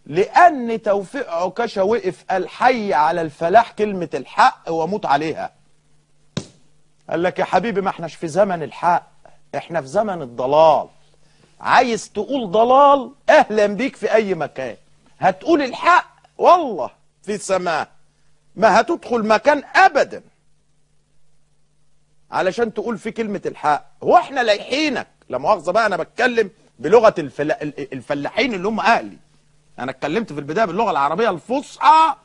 لأن توفيق عكاشة وقف قال حي على الفلاح كلمة الحق وموت عليها. قال لك يا حبيبي ما احناش في زمن الحق، احنا في زمن الضلال. عايز تقول ضلال اهلا بيك في اي مكان، هتقول الحق والله في السماء ما هتدخل مكان ابدا علشان تقول في كلمة الحق. هو احنا لايحينك؟ لا مؤاخذة بقى انا بتكلم بلغة الفلاحين اللي هم اهلي. انا اتكلمت في البداية باللغة العربية الفصحى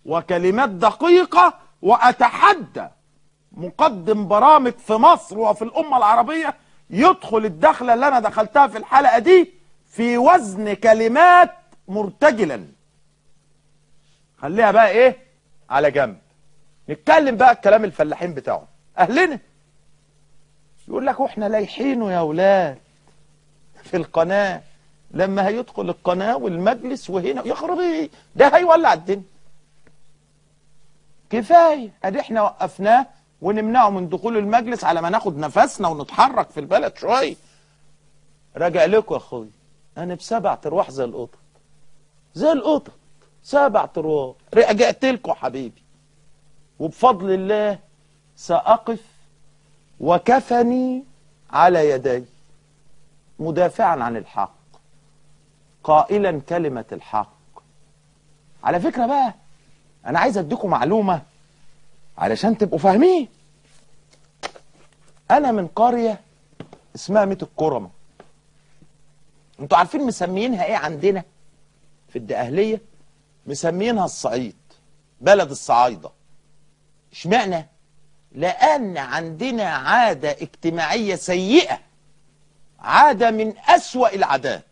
وكلمات دقيقة، واتحدى مقدم برامج في مصر وفي الامة العربية يدخل الدخلة اللي انا دخلتها في الحلقة دي في وزن كلمات مرتجلا. خليها بقى ايه على جنب، نتكلم بقى الكلام الفلاحين بتاعهم اهلنا. يقول لك واحنا لايحينه يا ولاد في القناة، لما هيدخل القناة والمجلس وهنا يخرب ايه ده هيولع الدنيا. كفاية ادي احنا وقفناه ونمنعه من دخول المجلس على ما ناخد نفسنا ونتحرك في البلد شوية. راجع لكم يا اخوي انا ب7 ارواح زي القطط، زي القطط 7 ارواح. رجعت لكم حبيبي، وبفضل الله سأقف وكفني على يدي مدافعا عن الحق قائلا كلمة الحق. على فكرة بقى انا عايز اديكم معلومة علشان تبقوا فاهمين. انا من قرية اسمها ميت الكرمة. انتوا عارفين مسميينها ايه عندنا في الدقهلية؟ مسميينها الصعيد، بلد الصعايدة. اشمعنى؟ لان عندنا عادة اجتماعية سيئة، عادة من اسوأ العادات،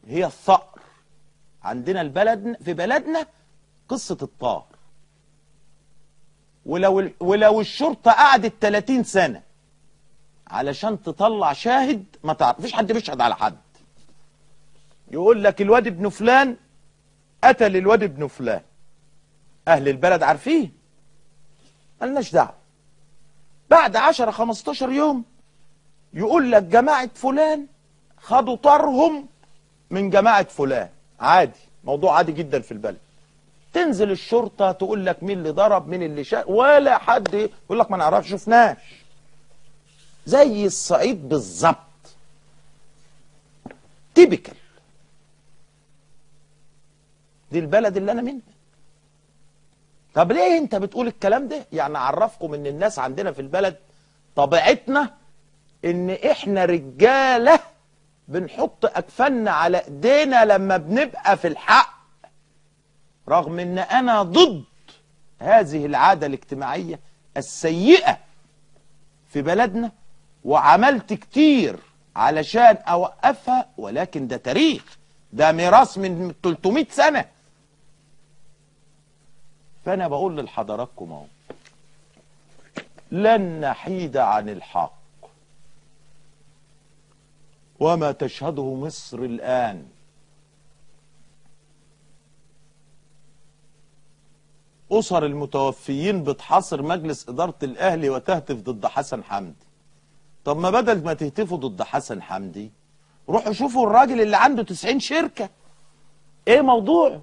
هي الثأر. عندنا البلد في بلدنا قصة الطار. ولو الشرطة قعدت 30 سنة علشان تطلع شاهد ما تعرف، مفيش حد بيشهد على حد. يقول لك الواد ابن فلان قتل الواد ابن فلان، اهل البلد عارفين مالناش دعوه. بعد 10-15 يوم يقول لك جماعة فلان خدوا طارهم من جماعة فلان. عادي، موضوع عادي جدا في البلد. تنزل الشرطة تقول لك مين اللي ضرب مين اللي شاء، ولا حد يقول لك ما نعرفش شفناش. زي الصعيد بالظبط، تيبيكال. دي البلد اللي انا منها. طب ليه انت بتقول الكلام ده؟ يعني اعرفكم ان الناس عندنا في البلد طبيعتنا ان احنا رجاله بنحط اكفنا على ايدينا لما بنبقى في الحق، رغم ان انا ضد هذه العادة الاجتماعية السيئة في بلدنا، وعملت كتير علشان اوقفها، ولكن ده تاريخ، ده ميراث من 300 سنة. فانا بقول لحضراتكم اهو لن نحيد عن الحق، وما تشهده مصر الآن أسر المتوفيين بتحاصر مجلس إدارة الأهلي وتهتف ضد حسن حمدي. طب ما بدل ما تهتفوا ضد حسن حمدي روحوا شوفوا الراجل اللي عنده 90 شركة ايه موضوعه.